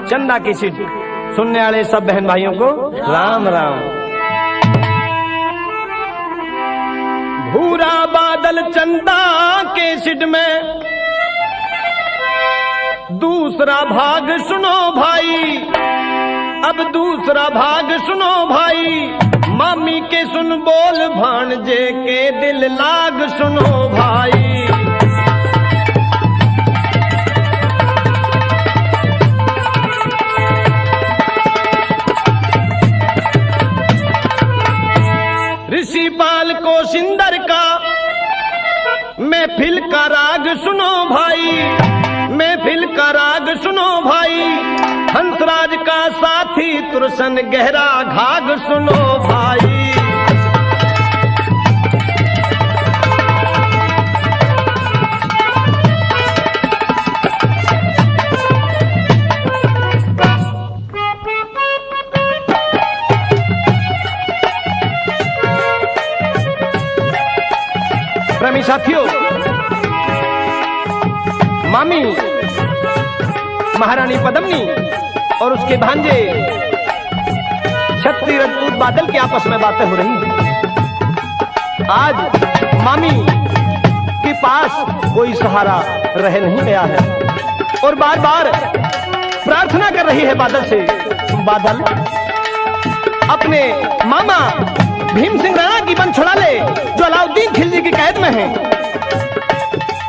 चंदा की सीट। सुनने वाले सब बहन भाइयों को राम राम। भूरा बादल चंदा के सीट में दूसरा भाग सुनो भाई, अब दूसरा भाग सुनो भाई। मामी के सुन बोल भांजे के दिल लाग सुनो भाई। ऋषिपाल को सिंदर का महफिल का राग सुनो भाई, महफिल का राग सुनो भाई। हंसराज का साथी तुरसन गहरा घाग सुनो भाई। प्रेमी साथियों, मामी महारानी पद्मिनी और उसके भांजे क्षत्रिय राजपूत बादल की आपस में बातें हो रही हैं। आज मामी के पास कोई सहारा रह नहीं गया है और बार बार प्रार्थना कर रही है बादल से, बादल अपने मामा भीम सिंह राणा की बन छुड़ा ले जो अलाउद्दीन खिलजी की कैद में है।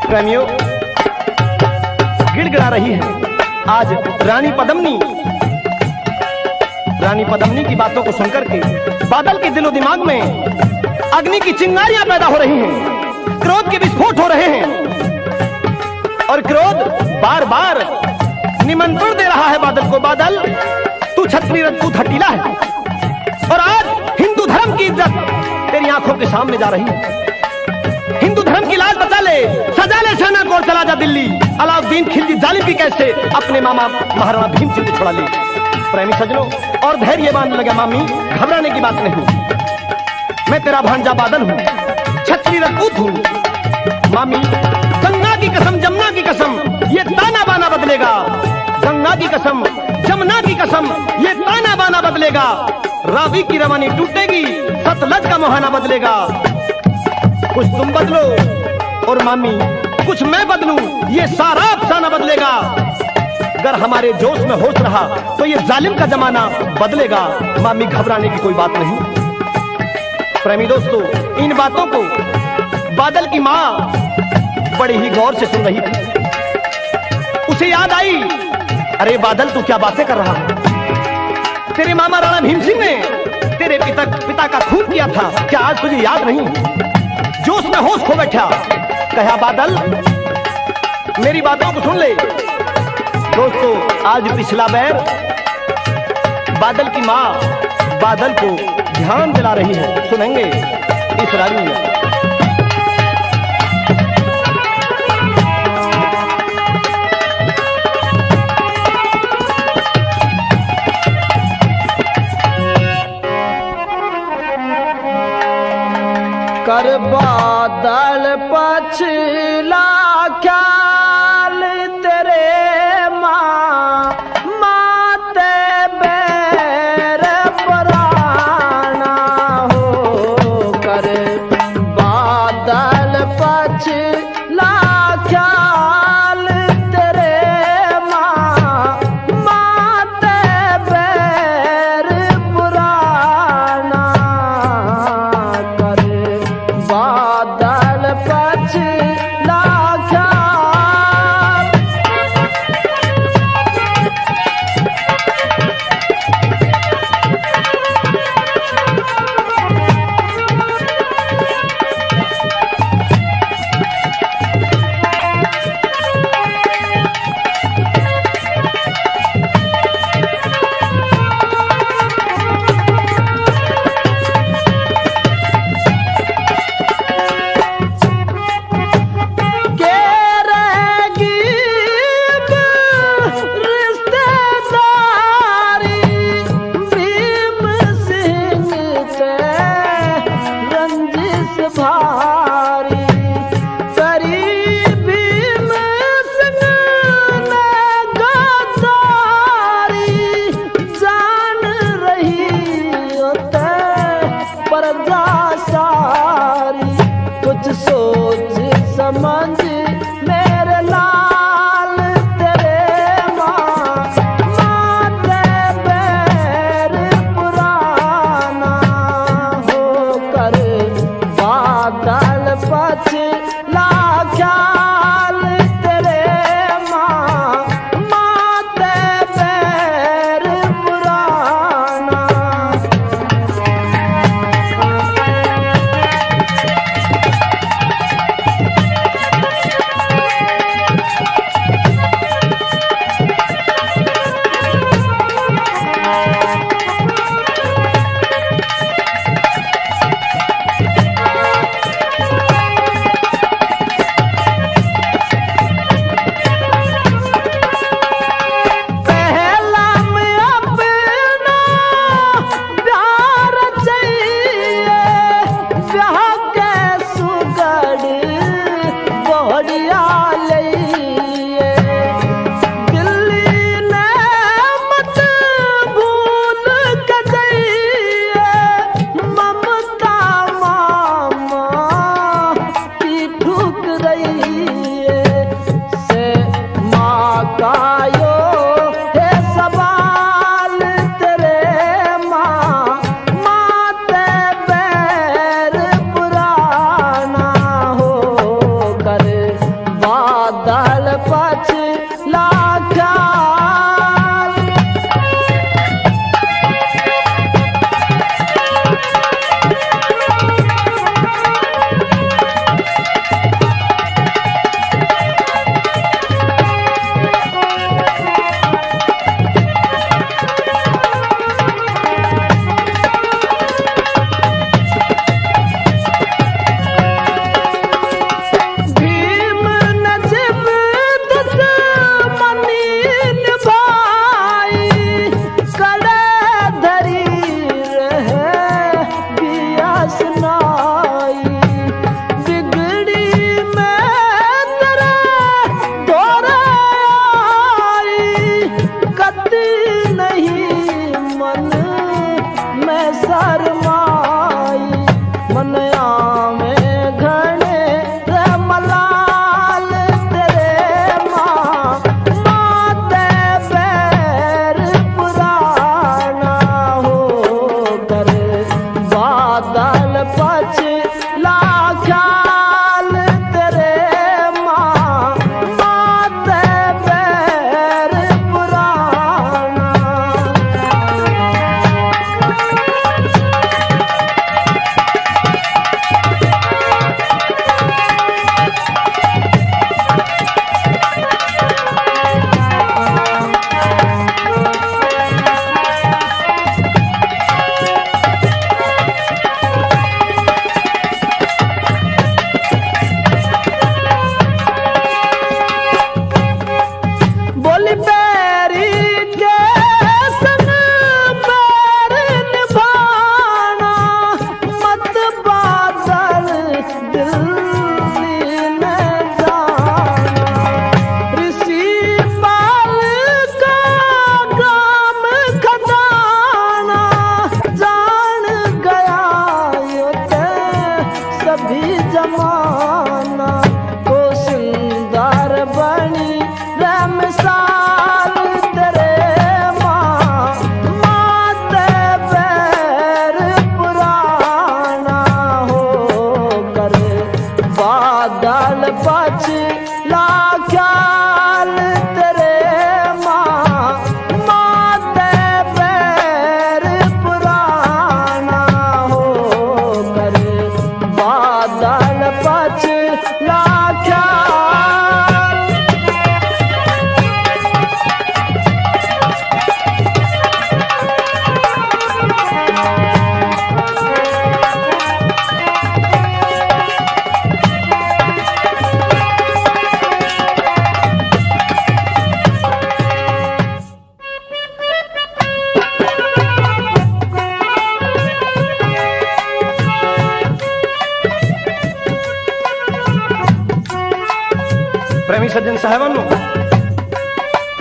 प्रेमियों, गिड़गिड़ा रही है आज रानी पद्मिनी की बातों को सुनकर के बादल के दिलो दिमाग में अग्नि की चिंगारियां पैदा हो रही हैं, क्रोध के विस्फोट हो रहे हैं और क्रोध बार बार निमंत्रण दे रहा है बादल को। बादल, तू क्षत्रिय राजपूत हटीला है और आज हिंदू धर्म की इज्जत तेरी आंखों के सामने जा रही है। हिंदू धर्म की लाज बचा ले, सजा ले शाना को, चला जा दिल्ली। अलाउद्दीन खिलजी जालिम भी कैसे अपने मामा महाराणा भीम सिंह को छुड़ा ले। प्रेमी सजनों, और धैर्य बांध लगा मामी, घबराने की बात नहीं। मैं तेरा भांजा बादल हूँ, क्षत्रिय राजपूत हूँ। मामी, गंगा की कसम, जमुना की कसम, ये ताना बाना बदलेगा। गंगा की कसम, जमुना की कसम, ये ताना बाना बदलेगा। रावी की रवानी टूटेगी, सतलज का मुहाना बदलेगा। कुछ तुम बदलो और मामी कुछ मैं बदलूं, ये सारा अफसाना बदलेगा। अगर हमारे जोश में होश रहा तो ये जालिम का जमाना बदलेगा। मामी, घबराने की कोई बात नहीं। प्रेमी दोस्तों, इन बातों को बादल की माँ बड़ी ही गौर से सुन रही थी। उसे याद आई, अरे बादल, तू क्या बातें कर रहा है? तेरे मामा राणा भीम सिंह ने तेरे पिता का खून किया था, क्या आज तुझे याद नहीं? जोश में होश खो बैठा। कहा, बादल मेरी बातों को सुन ले। दोस्तों, आज पिछला बैर बादल की माँ बादल को ध्यान दिला रही है, सुनेंगे इस रानी में। कर बादल पछला ख्याल तेरे माते बैर पुराना हो। कर बादल पछला ख्याल तेरे माते बैर पुराना। कर बादल पछला साहबानों,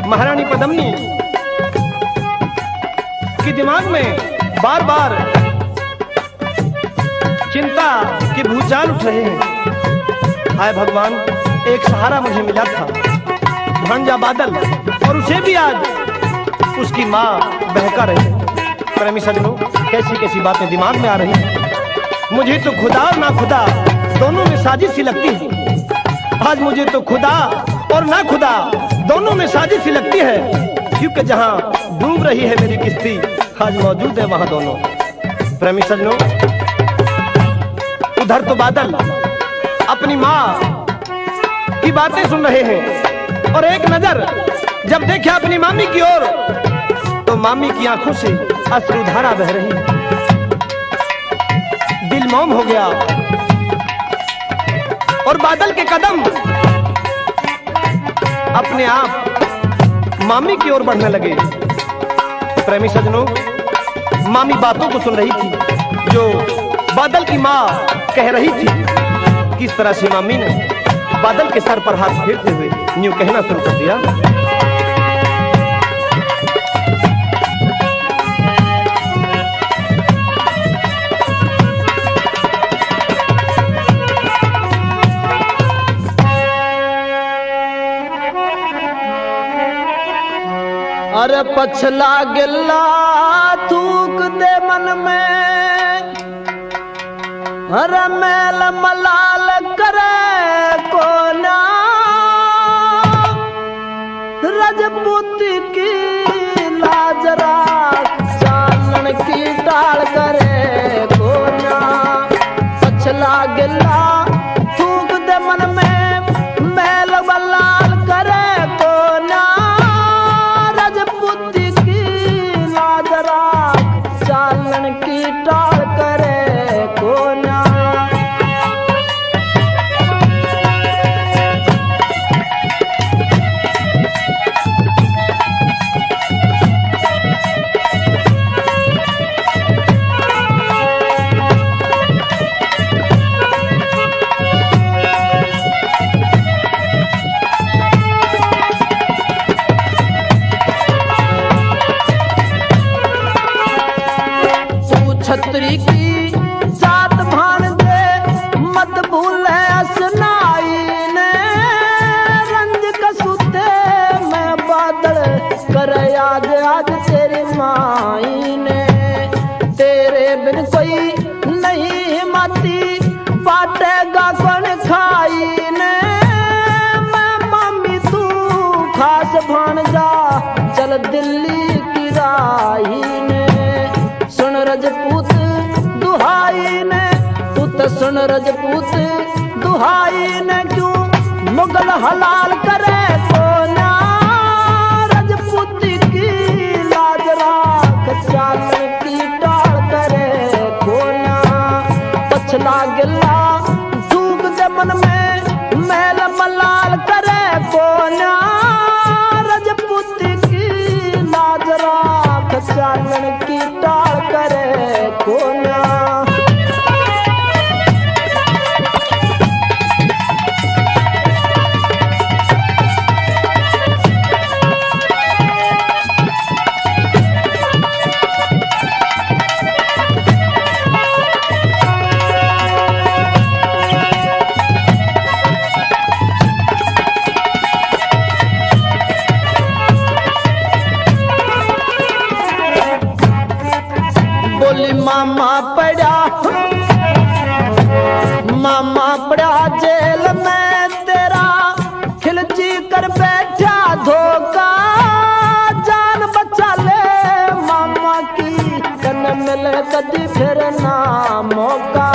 महारानी पद्मिनी के दिमाग में बार बार चिंता के भूचाल उठ रहे हैं। हाय भगवान, एक सहारा मुझे मिला था, भांजा बादल, और उसे भी आज उसकी माँ बहका रही। प्रेमी सज्जनों, कैसी कैसी बातें दिमाग में आ रही हैं। मुझे तो खुदा और ना खुदा दोनों में साजिश सी लगती है। आज मुझे तो खुदा और ना खुदा दोनों में साजिश सी लगती है, क्योंकि जहां डूब रही है मेरी किश्ती, आज मौजूद है वहां दोनों। प्रेमी सज्जनों, उधर तो बादल अपनी माँ की बातें सुन रहे हैं, और एक नजर जब देखा अपनी मामी की ओर, तो मामी की आंखों से अश्रुधारा बह रही। दिल मौन हो गया और बादल के कदम अपने आप मामी की ओर बढ़ने लगे। प्रेमी सज्जनों, मामी बातों को सुन रही थी जो बादल की माँ कह रही थी। किस तरह से मामी ने बादल के सर पर हाथ फेरते हुए न्यू कहना शुरू कर दिया। अरे पछला गिल्ला थूक दे मन में, अरे मैल मलाल करे कोना, रजपूती की लाजरा चालन की टाल करे कोना। पछला गिल्ला थूक दे मन में, मैल मलाल करे कोना, रजपूती की लाजरा चालन की टाल करे कोना। छतरी की जात भान दे, मत भूले असनाई ने, रंज कसुते मैं बादल कर याद आज तेरी माई ने। तेरे बिन कोई नहीं माती, बाटेगा कौन खाई ने, मैं मामी तू खास भान जा, चल दिल्ली की राही ने। सुन रजपूत दुहाई ने, तू तो सुन रजपूत दुहाई ने, क्यों मुगल हलाल करे कोना, रजपूती की लाजरा चालन की टाल करे कोना। पछला गिल्ला थूक दे मन में, मैल मलाल करे कोना, रजपूती की लाजरा चालन की टाल करे कोना। मामा पड़ा, मामा पड़ा जेल में तेरा, खिलची कर बैठा धोखा, जान बचा ले मामा की, कन मिल कदी फिर ना मौका।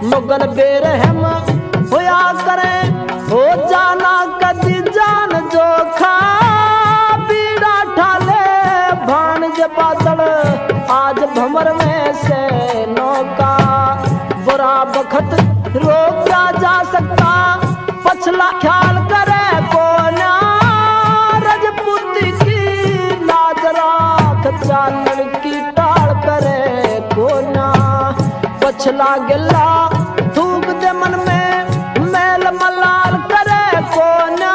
मुगल बेरहम होया करे, हो जाना कदी जान जोखा, बीड़ा ठाले भानज बादल आज भंवर में से नौका। बुरा बखत रोका जा सकता, पछला ख्याल करे कोना, रजपूती की लाजरा चालन की टाल करे कोना। पछला गिल्ला थूक दे मन में, मैल मलाल करे कोना,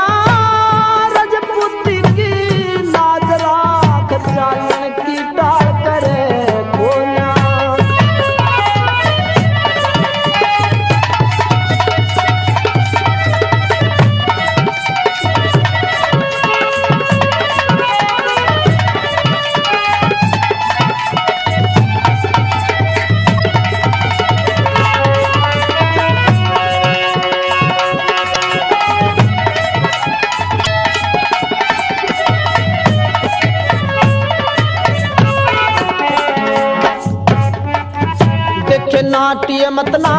मत ना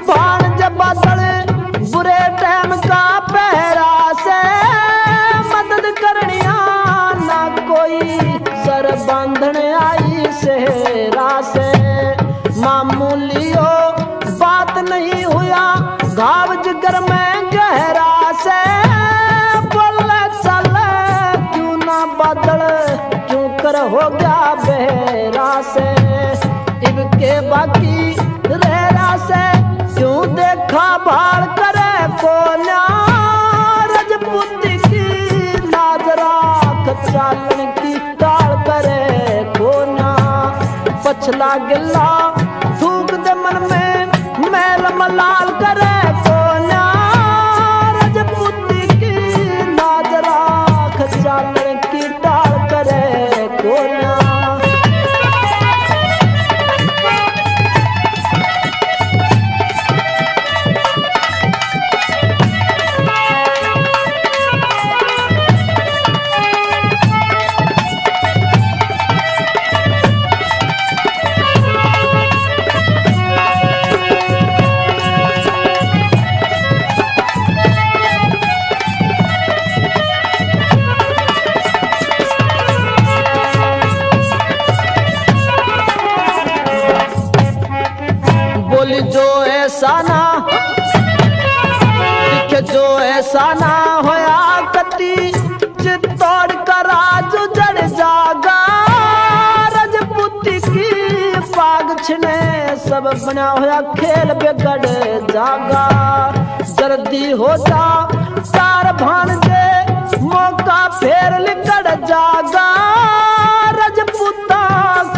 भान जब बादल बुरे टाइम का पहरा से मदद करनिया ना कोई सर बांधन आई सेहरा से मामूली हो बात नहीं हुआ घाव जिगर में गहरा से बोले चल क्यों ना बादल क्यों कर हो गया बहरा से इनके बाकी रहरा से क्यों देखा भाड़ करे कोन्या रजपूत की लाज राख चालन की टाल करे कोन्या पछला गिल्ला थूक दे मन में मैल मलाल करे कोन्या रजपूत की लाज राख चालन की टाल करे कोन्या। बोली जो ऐसा ना दिखे जो ऐसा ना होया कती चित्तौड़ का राज जड़ जागा रजपूती की पाग छिने सब बना होया खेल बिगड़ जागा जल्दी हो जा तार भान दे मौका फेर लिकड़ जागा रजपूता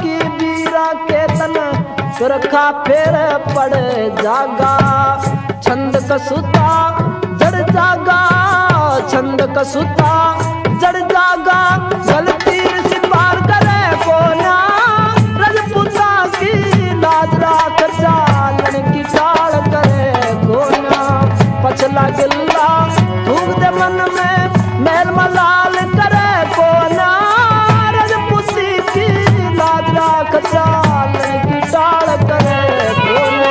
की बीरा के तन सुरखा फेर पड़ जागा छंद कसूता जड़ जागा छंद कसूता जड़ जागा गलती सिपार करे कोन्या रजपूता की लाज राख चालन की टाल करे कोन्या पछला गिल्ला धूप दे मन में मैल मलाल करे कोन्या रजपूती की लाज राख चालन की टाल करे कोन्या।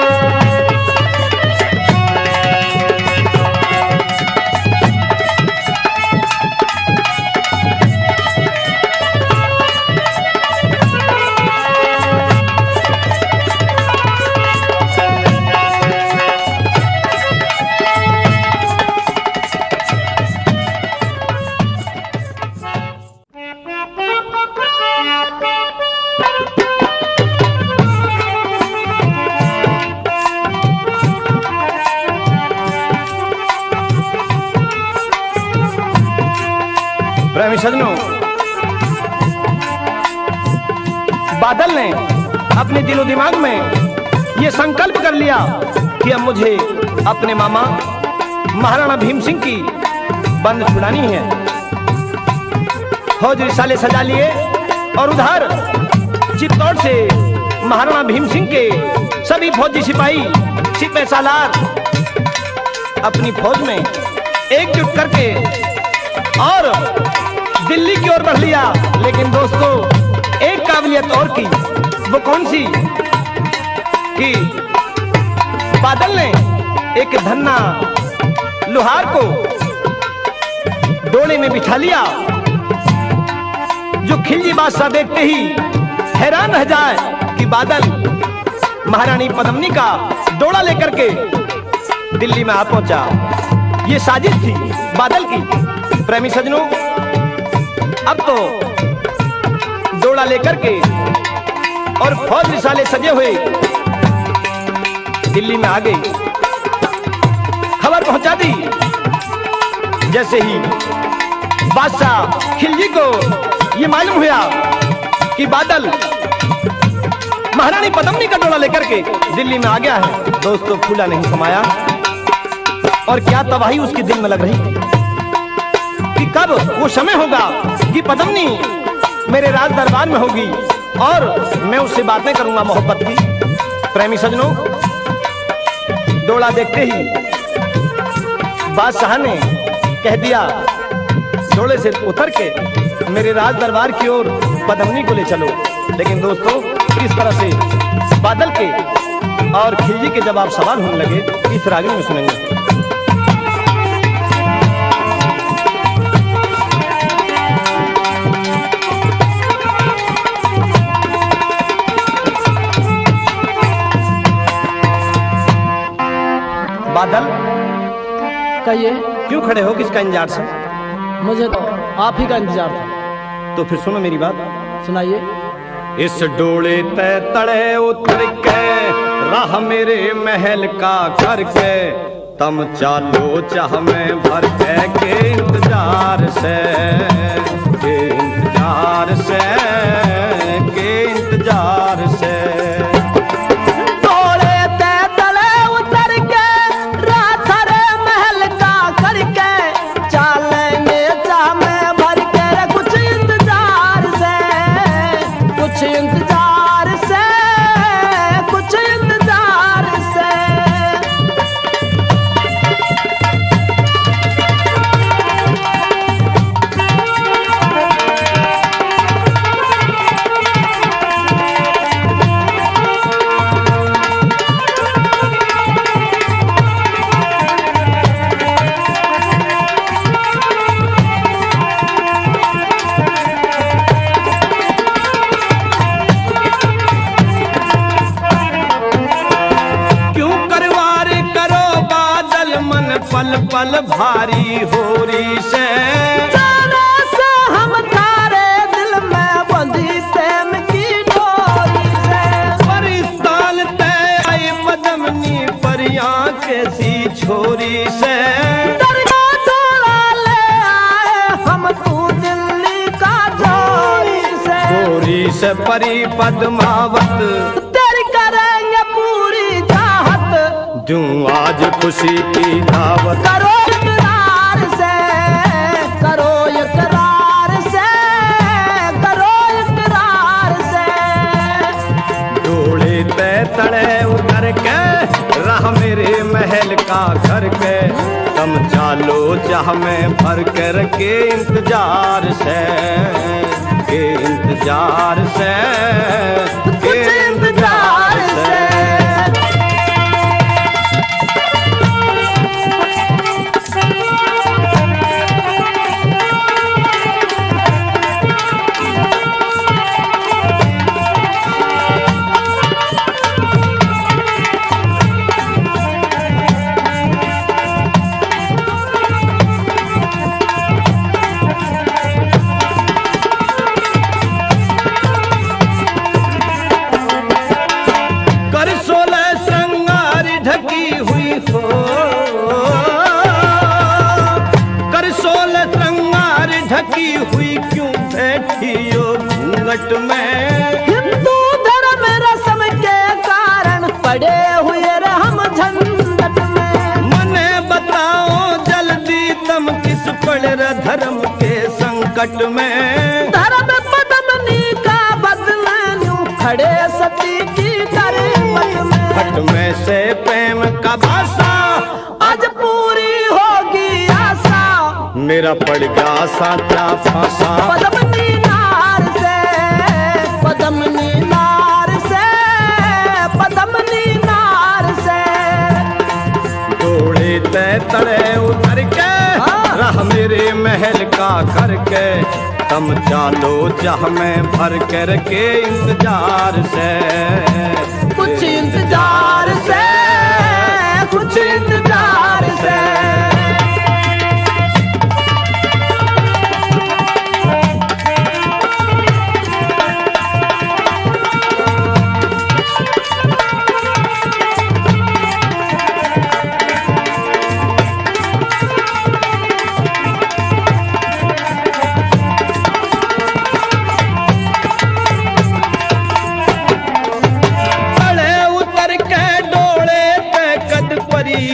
प्रेमी सजनों, बादल ने अपने दिलो दिमाग में ये संकल्प कर लिया कि अब मुझे अपने मामा महाराणा भीम सिंह की बंद छुड़ानी है। फौज रिसाले सजा लिए और उधर चित्तौड़ से महाराणा भीम सिंह के सभी फौजी सिपाही सिपह सालार अपनी फौज में एकजुट करके और दिल्ली की ओर बढ़ लिया। लेकिन दोस्तों, एक काबिलियत और की, वो कौन सी कि बादल ने एक धन्ना लोहार को डोले में बिठा लिया, जो खिलजी बादशाह देखते ही हैरान रह जाए कि बादल महारानी पद्मिनी का डोला लेकर के दिल्ली में आ पहुंचा। ये साजिश थी बादल की। प्रेमी सजनों, अब तो डोला लेकर के और फौज रिसाले सजे हुए दिल्ली में आ गई। खबर पहुंचा दी। जैसे ही बादशाह खिलजी को ये मालूम हुआ कि बादल महारानी पद्मिनी का डोला लेकर के दिल्ली में आ गया है, दोस्तों फूला नहीं समाया। और क्या तबाही उसके दिल में लग रही कि कब वो समय होगा कि पद्मिनी मेरे राज दरबार में होगी और मैं उससे बातें करूंगा मोहब्बत की। प्रेमी सजनों, डोला देखते ही बादशाह ने कह दिया, डोले से उतर के मेरे राज दरबार की ओर पद्मिनी को ले चलो। लेकिन दोस्तों, किस तरह से बादल के और खिलजी के जब आप सवाल होने लगे इस रागनी में सुनेंगे। बादल, कहिए। क्यों खड़े हो, किसका इंतजार से? मुझे तो आप ही का इंतजार था। तो फिर सुनो मेरी बात, सुनाइए। इस डोले तय तड़े उतर के राह मेरे महल का करके तम चालो चाह में भर के इंतजार से, के इंतजार से, के इंतजार से। डोले तय तड़े उतर के राह थारे महल का करके चालेंगे चाह में भर के कुछ इंतजार से, कुछ इंतजार से, कुछ इंतजार से। पल पल भारी होरी से जाने से हम तारे दिल में बंधी प्रेम की डोरी से। परिस्तान तय आई पदमनी परियां कैसी छोरी से। दरिया डोला ले आए हम तू दिल्ली का जोरी से। गोरी से परी पद्मावत तेरी करेंगे पूरी चाहत दूं आज खुशी की दावत। करो इकरार से, करो इकरार से, करो इकरार से। डोले तय तड़े उतर के राह मेरे महल का घर के तम चालो चाह में भर कर के इंतजार से, के इंतजार से, के इंतजार से। ढकी हुई क्यों बैठी हो घूंघट में। हिंदू धर्म रस्म के कारण पड़े हुए हम झंझट में। मने बताओ जल्दी तम किस पड़ धर्म के संकट में। धर्म पद्मनी का बदला यूं खड़े सती की करवट में। हट में से प्रेम का भाषा आज पूरी होगी आशा मेरा पड़ गया साचा फांसा। पद्मनी नार से, पद्मनी नार से, पद्मनी नार से। डोले तय तड़े उतर के राह मेरे महल का करके तम चालो चाह में भर कर के इंतजार से, कुछ इंतजार से, कुछ इंतजार से।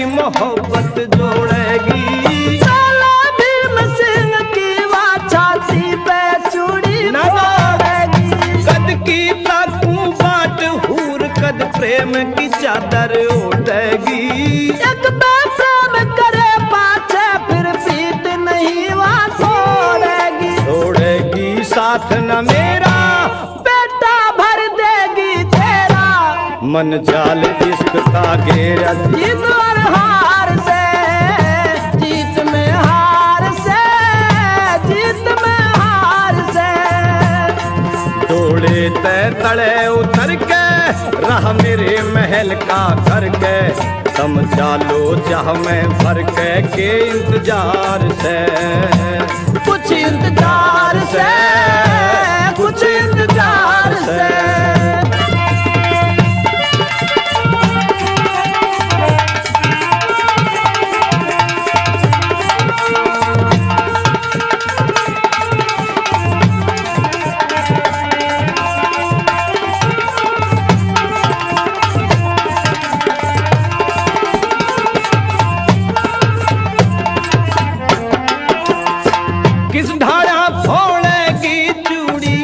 मोहब्बत जोड़ेगी साला भीम सिंह की छाती पे चूड़ी मोड़ेगी। कद की ताकू बाट हूर कद प्रेम की चादर ओढ़ेगी। एक प्रेम करे पाछे फिर पीठ नहीं वहाँ छोड़ेगी। छोड़ेगी साथ न मेरा बेटा भर देगी तेरा मन जाल इश्क का घेरा। जीत और हार से, जीत में हार से, जीत में हार से। दौड़े तय तड़े उतर के रहा मेरे महल का घर के, समझा लो चाह में भर के इंतजार से। कुछ इंतजार से, कुछ इंतजार से। किस ढाया फोड़ेगी चूड़ी,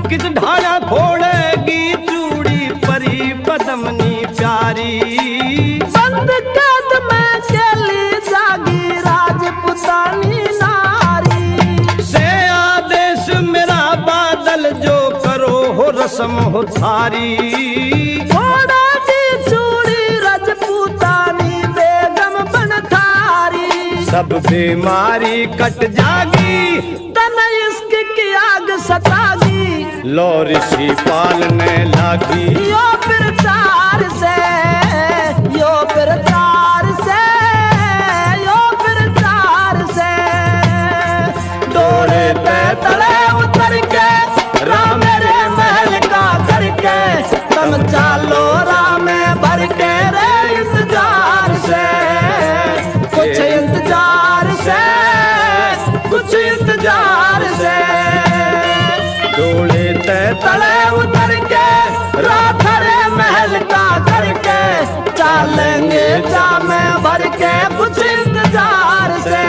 किस ढाया फोड़ेगी चूड़ी, परी पदमनी प्यारी। बंद कद में चली जागी राजपुतानी नारी। से आदेश मेरा बादल जो करो हो रस्म हो थारी। फोड़ेगी चूड़ी राजपुतानी बेगम बनथारी। सब बीमारी कट जागी, तन इश्क की आग सतागी। लो ऋषि पालने लागी। यो प्रचार से, यो प्रचार से, यो प्रचार से। डोरे पे तले उतर के राम मेरे महल का करके, तुम चालो राम भर के रे इंतजार से। कुछ इंतजार से, कुछ इंतजार से। डोले तय तले उतर के राथरे महल का करके, चालेंगे जामे भर के। कुछ इंतजार से,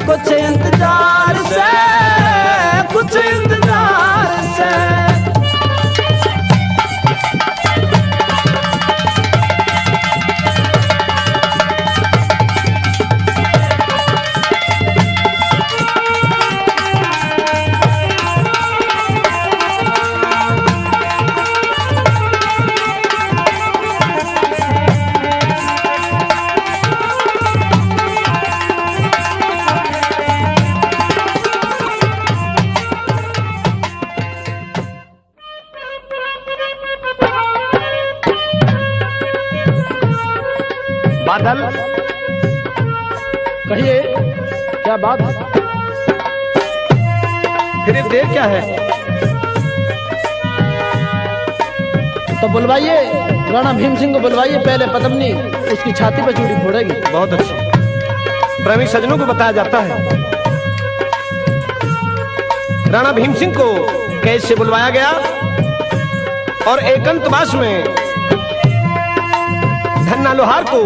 कुछ इंतजार से, कुछ इंतजार से। बादल कहिए क्या बात है? फिर ये देर क्या है? तो बुलवाइए राणा भीम सिंह को, बुलवाइए। पहले पद्मनी उसकी छाती पर चूड़ी फोड़ेगी। बहुत अच्छा। प्रेमी सज्जनों को बताया जाता है राणा भीम सिंह को कैद से बुलवाया गया और एकांतवास में धन्ना लोहार को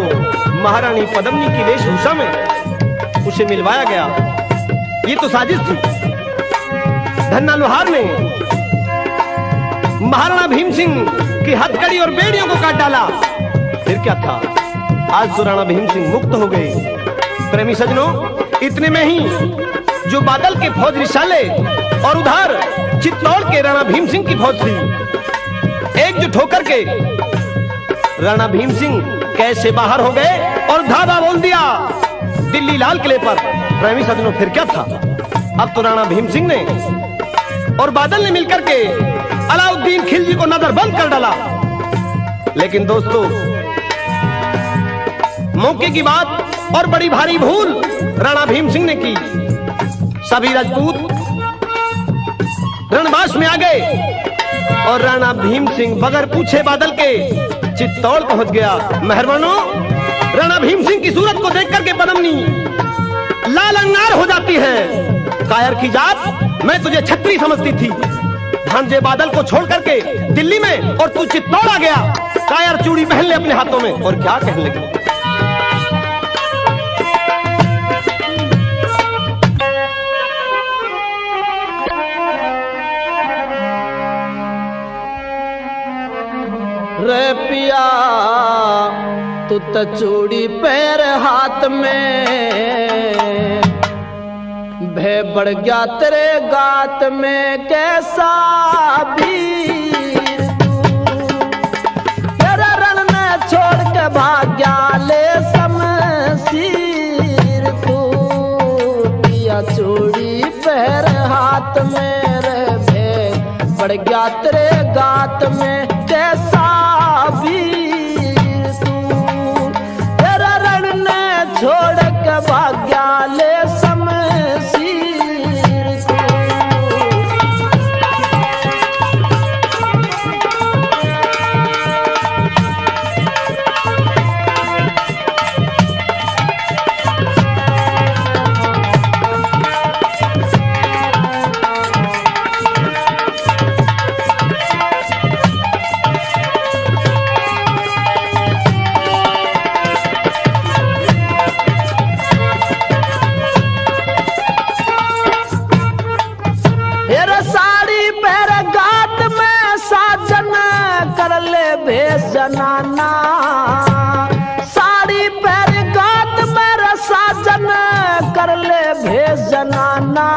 महारानी पद्मनी की वेशभूषा में उसे मिलवाया गया। ये तो साजिश थी। धन्ना लोहार ने महाराणा भीम सिंह की हथकड़ी और बेड़ियों को काट डाला। फिर क्या था? आज तो राणा भीम सिंह मुक्त हो गए। प्रेमी सज्जनों, इतने में ही जो बादल के फौज रिसाले और उधर चित्तौड़ के राणा भीम सिंह की फौज थी, एकजुट होकर के राणा भीम सिंह कैसे बाहर हो गए और धावा बोल दिया दिल्ली लाल किले पर। प्रेमी सज्जनों, फिर क्या था? अब तो राणा भीम सिंह ने और बादल ने मिलकर के अलाउद्दीन खिलजी को नजरबंद कर डाला। लेकिन दोस्तों, मौके की बात और बड़ी भारी भूल राणा भीम सिंह ने की। सभी राजपूत रणबास में आ गए और राणा भीम सिंह बगैर पूछे बादल के चित्तौड़ पहुंच गया। मेहरबानों, राणा भीम सिंह की सूरत को देख करके पद्मनी लाल अंगार हो जाती है। कायर की जात, मैं तुझे छत्री समझती थी। भांजे बादल को छोड़ करके दिल्ली में और तू चित्तौड़ आ गया। कायर चूड़ी पहन ले अपने हाथों में और क्या कहने लगी? रे पिया तू तो चूड़ी पैर हाथ में भय बढ़ गया तेरे गात में कैसा वीर तू। तेरा रण ने छोड़ के भाग गया ले शमशीर तू। पिया चूड़ी पहर हाथ में रे भय बढ़ गया तेरे गात में कैसा वीर तू। तेरा रण ने छोड़ के भाग गया ले शमशीर तू। भेष जनाना साड़ी पहर गात मेरा साजन कर ले भेष जनाना।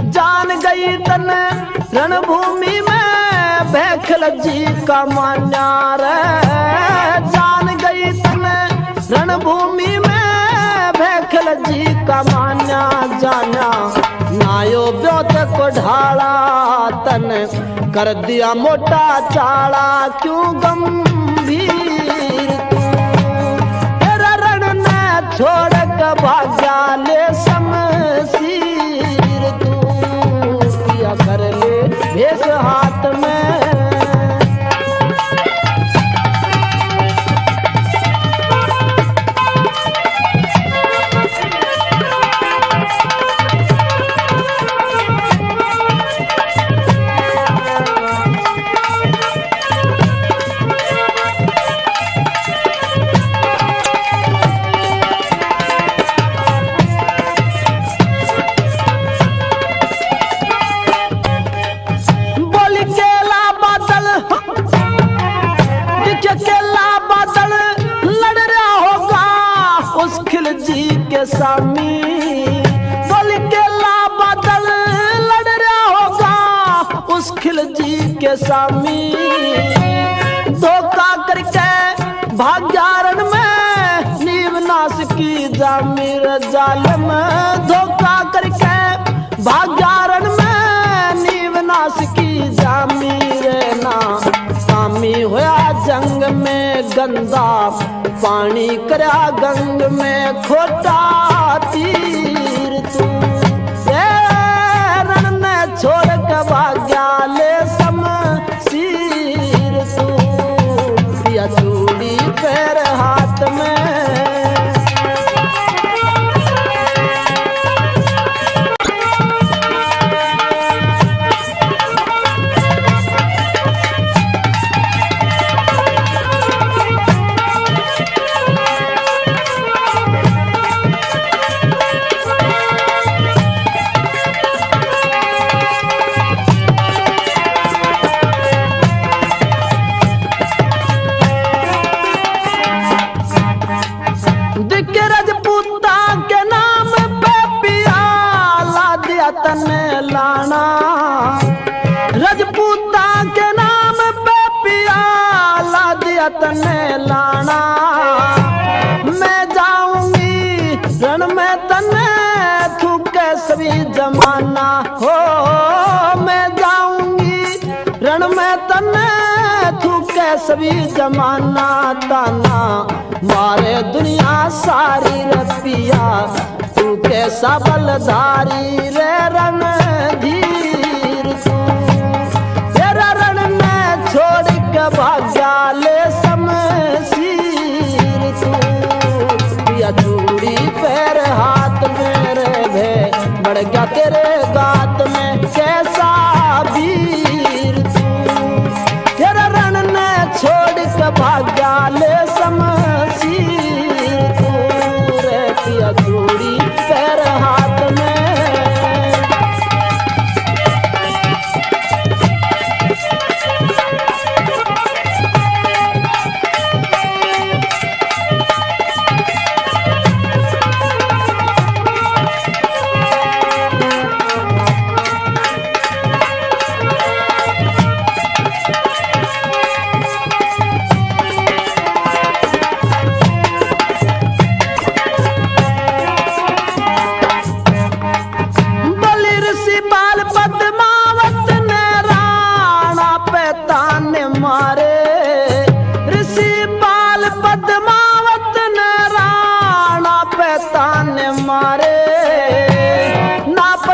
जान गई तन रणभूमि में भैखल जी का मान्या रे। जान गई तन रणभूमि में भैखल जी का मान्या। जाना नायो ब्योत को ढाला तन कर दिया मोटा चाड़ा क्यों गंभीर तू। तेरा रण ने छोड़ के भाग्या ले शमशीर तू। किया कर ले भेष हाथ में सामी। बोल के ला बादल लड़ रहा होगा उस खिल जी के सामी। धोखा करके भाग्यारण में नीव नाश की जामिर जालम। धोखा करके भाग्यारण में नीव नाश की जामिर ना। सामी होया जंग में गंदा पानी करया गंग में खोटा तीर तू। रण ने छोड़ के भाग्या ले शमशीर तू। पिया चूड़ी पैर हाथ में लाना। रजपूता के नाम पे पिया ला दिया तने लाना। मैं जाऊंगी रण में तने थूके सभी जमाना हो। मैं जाऊंगी रण में तने थूके सभी जमाना। ताना मारे दुनिया सारी रपिया तू कैसा बलधारी रे रणधीर तू। तेरा रण ने छोड़ के भाग्या ले शमशीर तू। पिया चूड़ी पैर हाथ में रे भय बढ़ गया तेरे गात में कैसा वीर तू। तेरा रण ने छोड़ के भाग्या ले शमशीर तू रे। पिया चूड़ी पैर हाथ में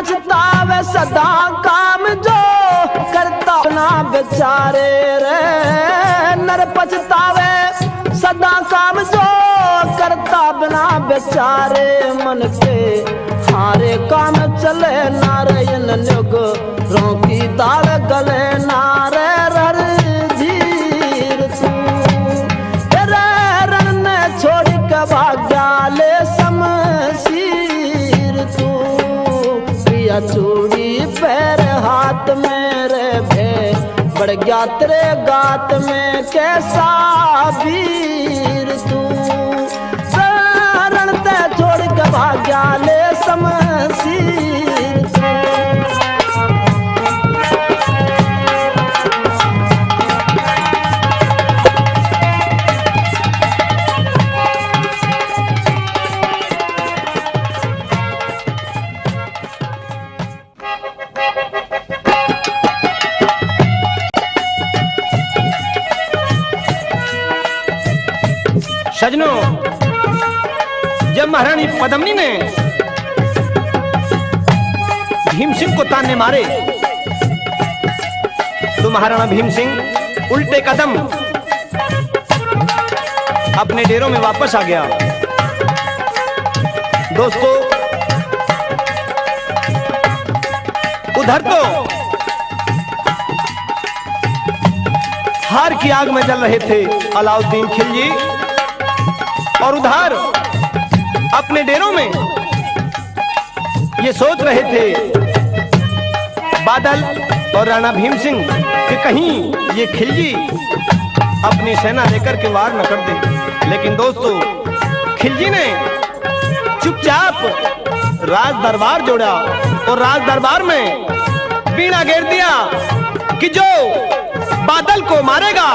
पछतावे सदा काम जो करता ना बेचारे रे। नर पछतावे सदा काम जो करता बिना बेचारे। मन के हारे काम चले नारे युग रोकी दाल गले नारे रर धीर तू तेरे रण ने छोड़ के भाग्या ले शमशीर तू। प्रिया चूड़ी पैर हाथ मेरे भे बढ़ गया तेरे गात में कैसा वीर तू। रण ते छोड़ के भाग्या ले शमशीर तू। सजनों, जब महारानी पद्मिनी ने भीम सिंह को ताने मारे तो महाराणा भीम सिंह उल्टे कदम अपने डेरों में वापस आ गया। दोस्तों, उधर तो हार की आग में जल रहे थे अलाउद्दीन खिलजी और उधर अपने डेरों में ये सोच रहे थे बादल और राणा भीम सिंह कि कहीं ये खिलजी अपनी सेना लेकर के वार न कर दे। लेकिन दोस्तों, खिलजी ने चुपचाप राज दरबार जोड़ा और राज दरबार में बीड़ा घेर दिया कि जो बादल को मारेगा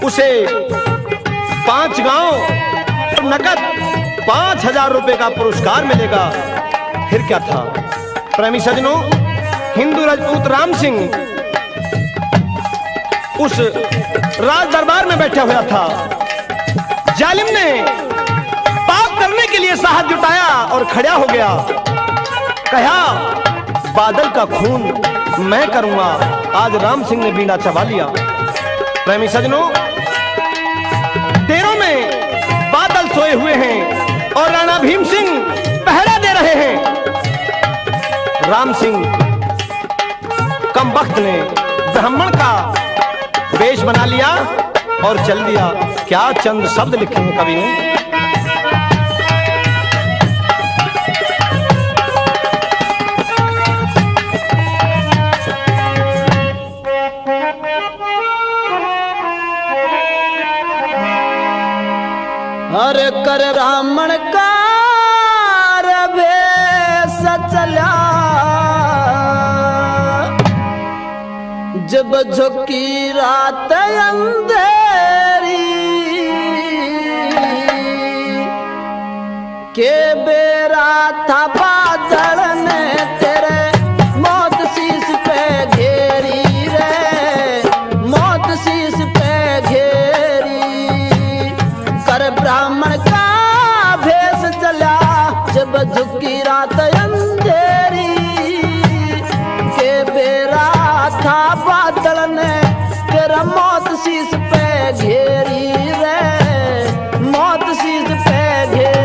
उसे 5 गांव नकद 5000 रुपए का पुरस्कार मिलेगा। फिर क्या था प्रेमी सजनों, हिंदू राजपूत राम सिंह उस राज दरबार में बैठा हुआ था। जालिम ने पाप करने के लिए साहस जुटाया और खड़ा हो गया। कहा बादल का खून मैं करूंगा। आज राम सिंह ने बीड़ा चबा लिया। प्रेमी सजनों, डेरों में बादल सोए हुए हैं और राणा भीम सिंह पहरा दे रहे हैं। राम सिंह कमबख्त ने ब्राह्मण का वेश बना लिया और चल दिया। क्या चंद शब्द लिखे हैं कवि ने। हर कर रामण का भेष चला जब झुकी रात अंधेरी के बेरा था बादल ने तेरे मौत शीश पे घेरी रे। मौत शीश पे घेरी कर ब्राह्मण का भेष चला जब झुकी रात अंधेरी के बेरा था बादल ने तेरा मौत शीश पे घेरी रे। मौत शीश पे घेरी।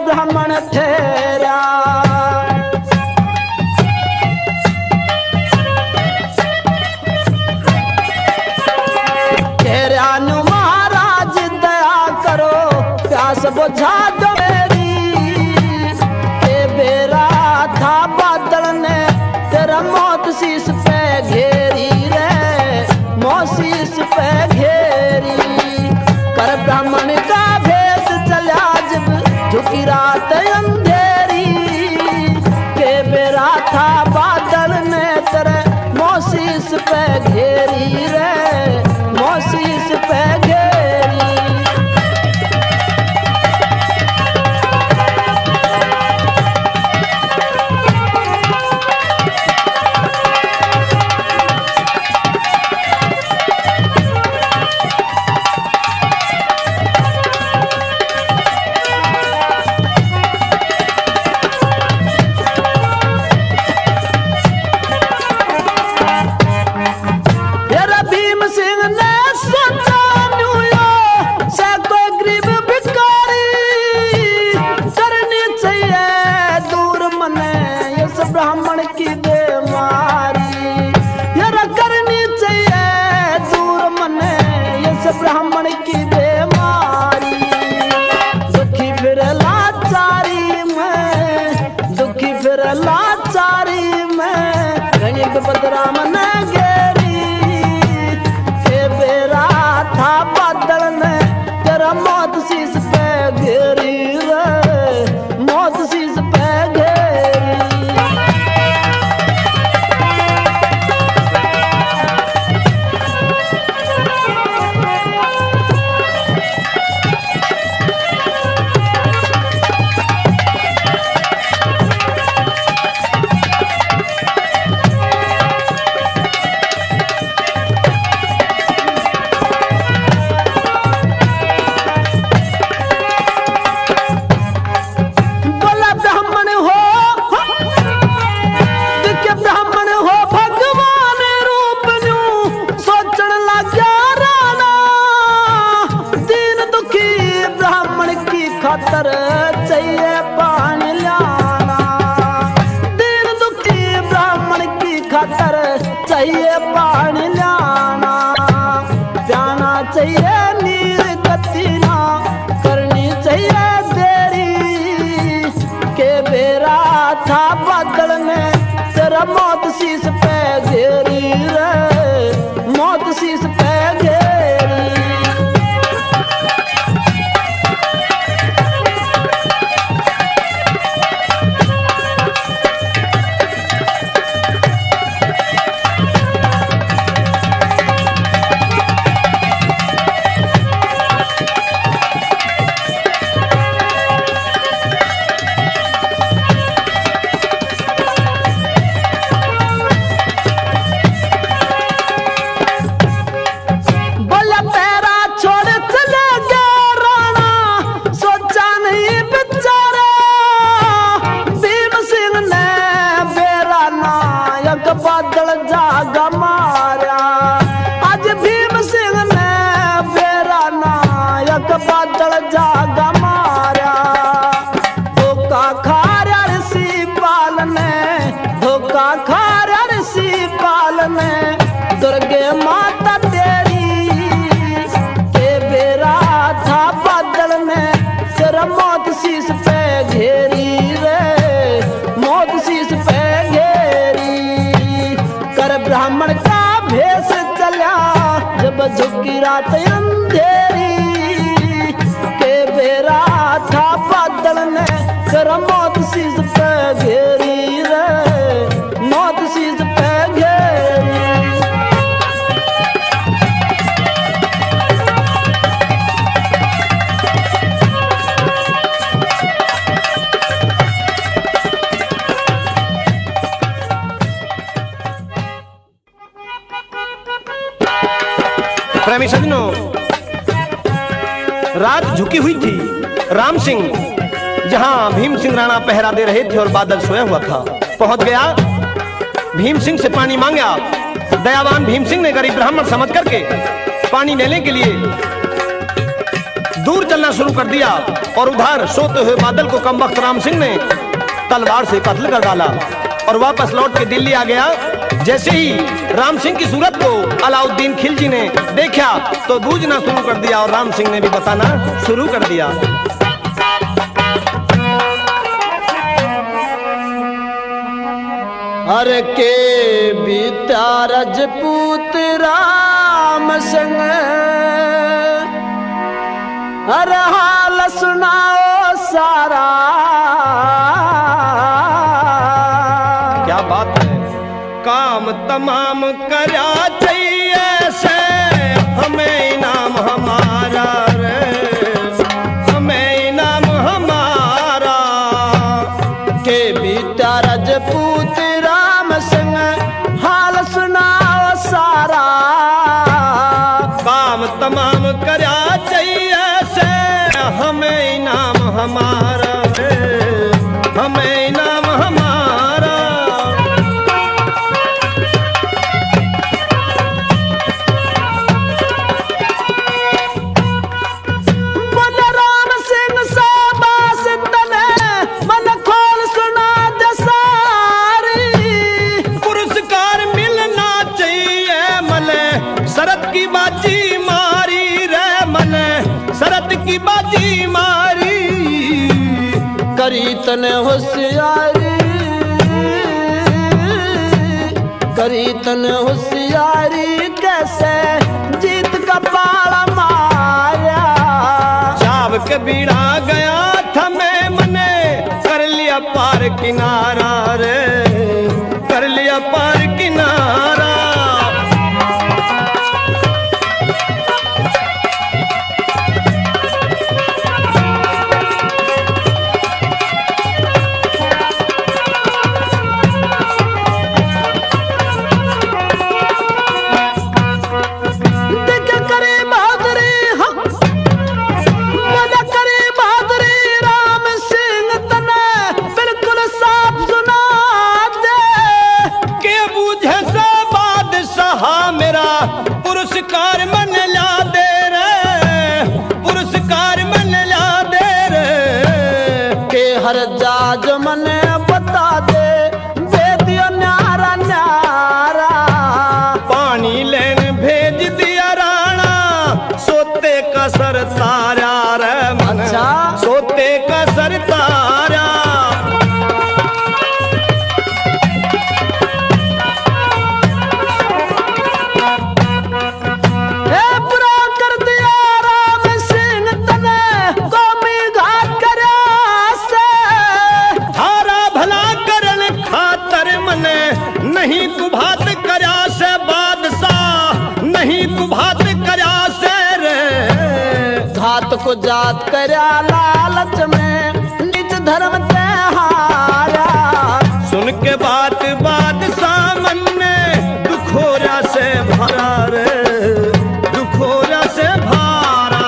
ब्राह्मण ठहरा ठहरा नु महाराज दया करो प्यास बुझा दो मेरी। के बेरा था बादल ने तेरा मौत शीश पे घेरी रे। मौत शीश पे घेरी कर ब्राह्मण का भेष चला जब झुकी की रात अंधेरी के बेरा था बादल ने तेरे मोसीस पे घेरी रे मोसीस पे घेरी। ब्राह्मण की बेमारी यार करनी चाहिए दूर मने ये ब्राह्मण की बेमारी। दुखी फिर लाचारी में दुखी फिर लाचारी में गणित बदरा मन गेरी के बेरा था बादल ने तेरा मौत शीश पे घेरी रे मौत शीश पे घेरी। खातर चाहिए पानी लाना दीन दुखी ब्राह्मण की खातर चाहिए पानी लाना प्याना चाहिए नीर कतीना करनी चाहिए देरी के बेरा था बादल ने तेरा मौत शीश पे घेरी रे मौत शीश पे घेरी। बादल जागा मारा आज भीम सिंह ने बेरा नायक बादल जागा मारा धोखा खारा ऋषि पाल ने धोखा खारा ऋषि पाल ने दुर्गे माता तेरी के बेरा था बादल ने सिर मौत शीश पे घेरी रे मौत शीश पे घेरी। ब्राह्मण का भेष चला जब झुकी रात अंधेरी के बेरा था बादल ने कर मौत शीश पे घेरी रे मौत शीश पे घेरी। प्रेमी सज्जनों, रात झुकी हुई थी। राम सिंह जहां भीम सिंह राणा पहरा दे रहे थे और बादल सोया हुआ था, पहुंच गया, भीम सिंह से पानी मांगा। दयावान भीम सिंह ने गरीब ब्राह्मण समझ करके पानी लेने के लिए दूर चलना शुरू कर दिया और उधर सोते हुए बादल को कमबख्त राम सिंह ने तलवार से कत्ल कर डाला और वापस लौट के दिल्ली आ गया। जैसे ही राम सिंह की सूरत को अलाउद्दीन खिलजी ने देखा तो बूझना शुरू कर दिया और राम सिंह ने भी बताना शुरू कर दिया। हर के बीता रजपूत राम सिंह हर हाल सुनाओ सारा तमाम करया चाहिए से हमें इनाम हमारा रे, हमें इनाम हमारा। के बीता रजपूत राम सिंह हाल सुनाओ सारा। काम तमाम करया चाहिए से हमें इनाम हमारा रे, हमें इनाम हमारा। मन राम सिंह साबास तने मन खोल सुना दसारी। पुरस्कार मिलना चाहिए मने शरत की बाजी मारी रे, मने शरत की बाजी मारी। करी तने होशियारी, करी तने होशियारी कैसे जीत का पाला मारा। जाब के बीड़ा गया था मैं मने कर लिया पार किनारा रे, कर लिया पार किनारा। पुरस्कार मन ला दे रे, पुरस्कार मन ला दे रे। के हर जाज मने बता दे, दे दियो न्यारा न्यारा। पानी लेन भेज दिया राणा, सोते का सर तारा रे मन, अच्छा। सोते का सर तारा। नहीं तू भात करया से बादशाह, नहीं तू भात करया से रे। घात को जात करया लालच में निज धर्म ते हारा। सुन के बात बादशाह मन ने दुखोरा से भरा रे, दुखोरा से भारा।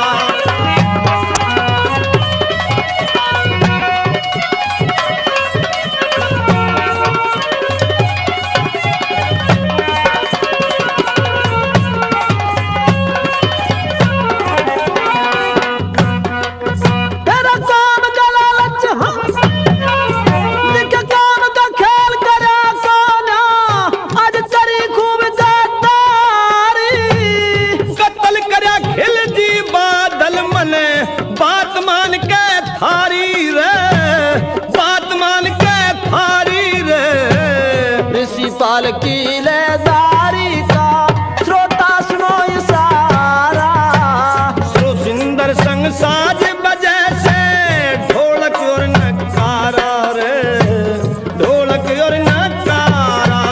बात मान के थारी रे, बात मान के थारी रे। ऋषि पाल की लेदारी का श्रोता सुनो इशारा। सो सुंदर संग साज बजे से ढोलक और नगारा रे, ढोलक और नगारा।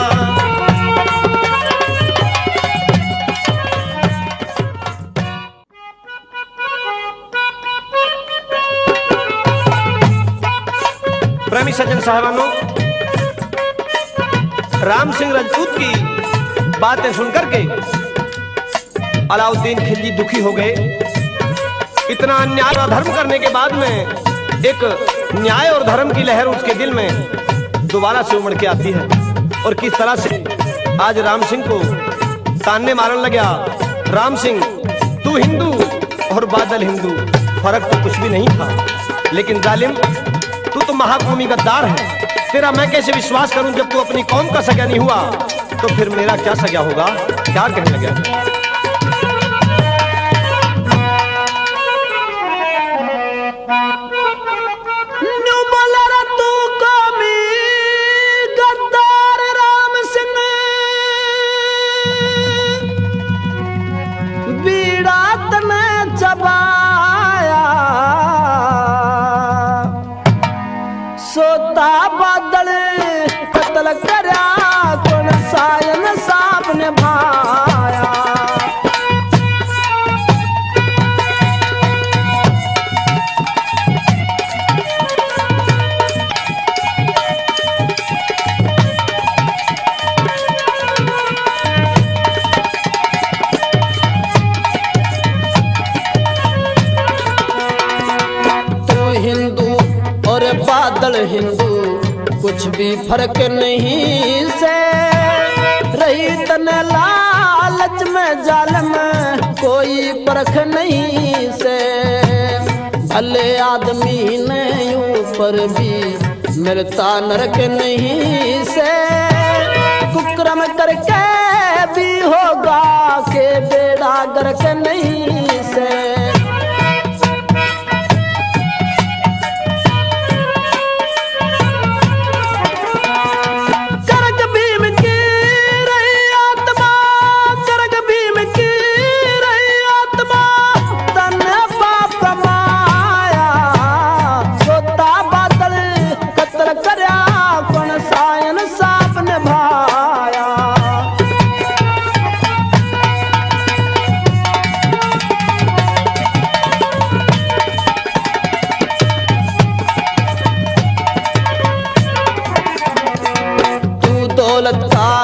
प्रेमी सज्जन साहबानों, राम सिंह राजपूत की बातें सुनकर के अलाउद्दीन खिलजी दुखी हो गए। इतना अन्याय और धर्म करने के बाद में एक न्याय और धर्म की लहर उसके दिल में दोबारा से उमड़ के आती है। और किस तरह से आज राम सिंह को तानने मारने लगा। राम सिंह, तू हिंदू और बादल हिंदू, फर्क तो कुछ भी नहीं था, लेकिन जालिम तू तो महाकौमी गद्दार है। तेरा मैं कैसे विश्वास करूं जब तू अपनी कौम का सगा नहीं हुआ, तो फिर मेरा क्या सगा होगा? क्या कहने लगा? सोता बादल कतल करया कौन सायन सा बादल हिंदू कुछ भी फर्क नहीं से, रही तन लालच में जाल में कोई परख नहीं से। भले आदमी ने ऊपर भी मिलता नरक नहीं से, कुकर्म करके भी होगा के बेड़ा गर्क नहीं से।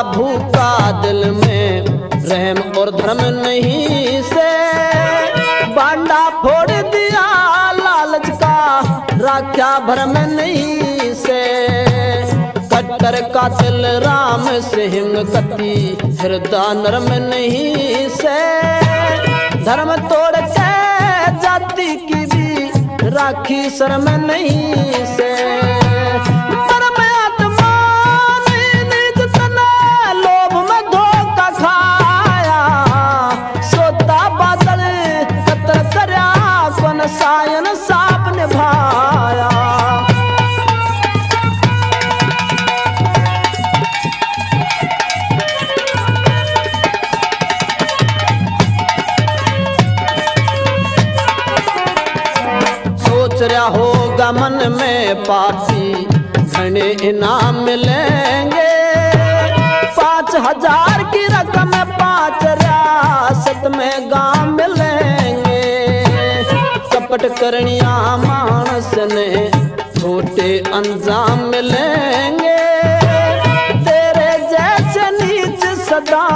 भूखा दिल में रहम और धर्म नहीं से, बांडा फोड़ दिया लालच का राख्या भरम नहीं से। कट्टर कातिल राम से हिमकती हृदय नरम नहीं से, धर्म तोड़ के जाति की भी राखी शर्म नहीं से। सायन साप निभाया, सोच रहा होगा मन में पापी घने इनाम मिलेंगे। 5000 की रकम 5 रियासत में गांव मिलेंगे। कपट करनिया मानस ने छोटे अंजाम मिलेंगे। तेरे जैसे नीच सदा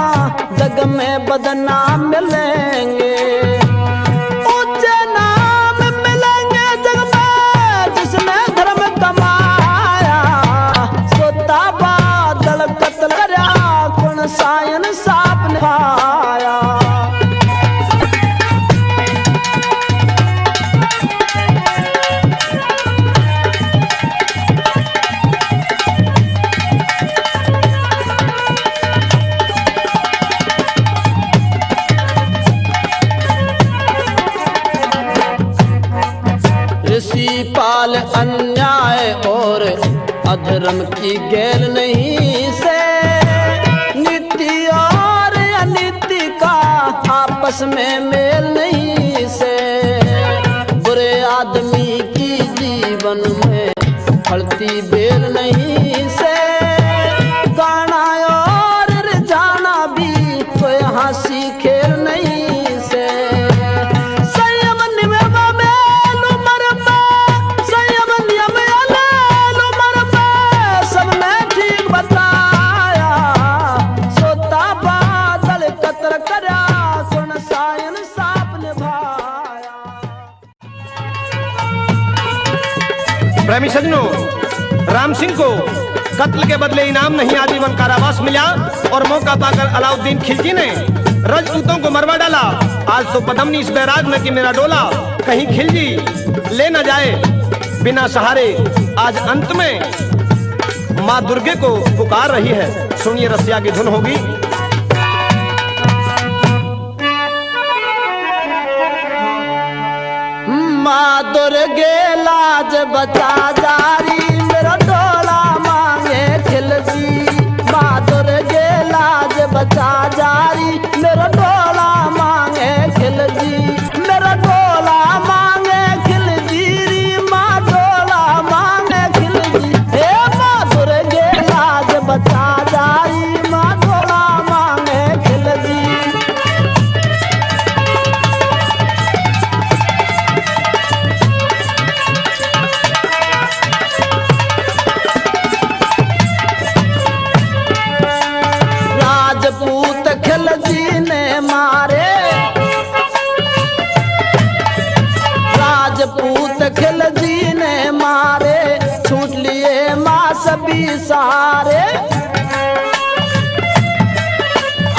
जग में बदनाम मिलेंगे। ऊंचे नाम मिलेंगे जग में जिसने धर्म कमाया। सोता बादल कत्ल करा कौन सायन साप निभाया। पाल अन्याय और अधर्म की गैल नहीं से, नीति और अनीति का आपस में मेल नहीं से। बुरे आदमी की जीवन में फलती बेल नहीं से, गाना और रिझाना भी कोई हंसी खेल नहीं से। प्रेमी सज्जनों, राम सिंह को कत्ल के बदले इनाम नहीं आजीवन कारावास मिला और मौका पाकर अलाउद्दीन खिलजी ने राजपूतों को मरवा डाला। आज तो पदमनी इस बैराग में कि मेरा डोला कहीं खिलजी ले न जाए बिना सहारे। आज अंत में माँ दुर्गे को पुकार रही है। सुनिए रसिया की धुन होगी। माँ दुर्गे लाज बचा जारी मेरा डोला मांगे खिलजी। माँ दुर्गे लाज बचा जारी मेरा डोला मांगे खिलजी। मेरा डोला मांगे खिलजी री माँ डोला मांगे खिलजी। हे माँ दुर्गे लाज बचा जारी माँ डोला मांगे खिलजी। भी सहारे।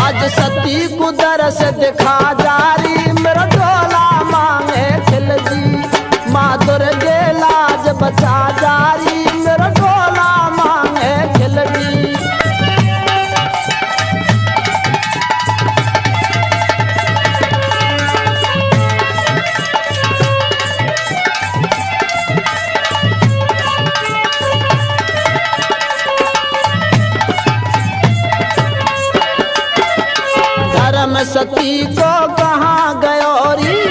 आज सती को दरस दिखा जारी, मेरा डोला मांगे खिल जी। माँ दुर्गे लाज बचा जारी, मेरा डोला मांगे खिल जी। धर्म सती को कहाँ गयोरी,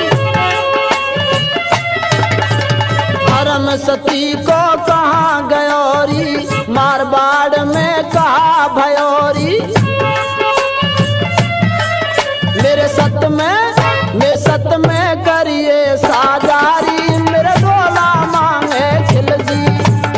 धर्म सती को कहाँ गयोरी, मारवाड़ में कहा भयोरी। मेरे सत में करिए साजारी, मेरे डोला मांगे खिल जी।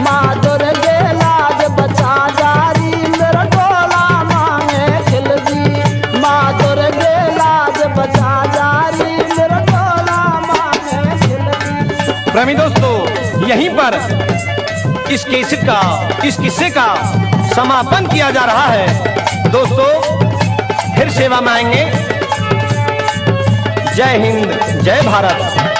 माँ दुर्गे लाज बचा जारी, मेरा डोला मांगे खिल जी। माँ दुर्गे लाज बचा जारी, मेरा डोला मांगे खिल जी। प्रेमी दोस्तों, यहीं पर इस किस्से का समापन किया जा रहा है। दोस्तों, फिर सेवा में आएंगे। जय हिंद, जय भारत।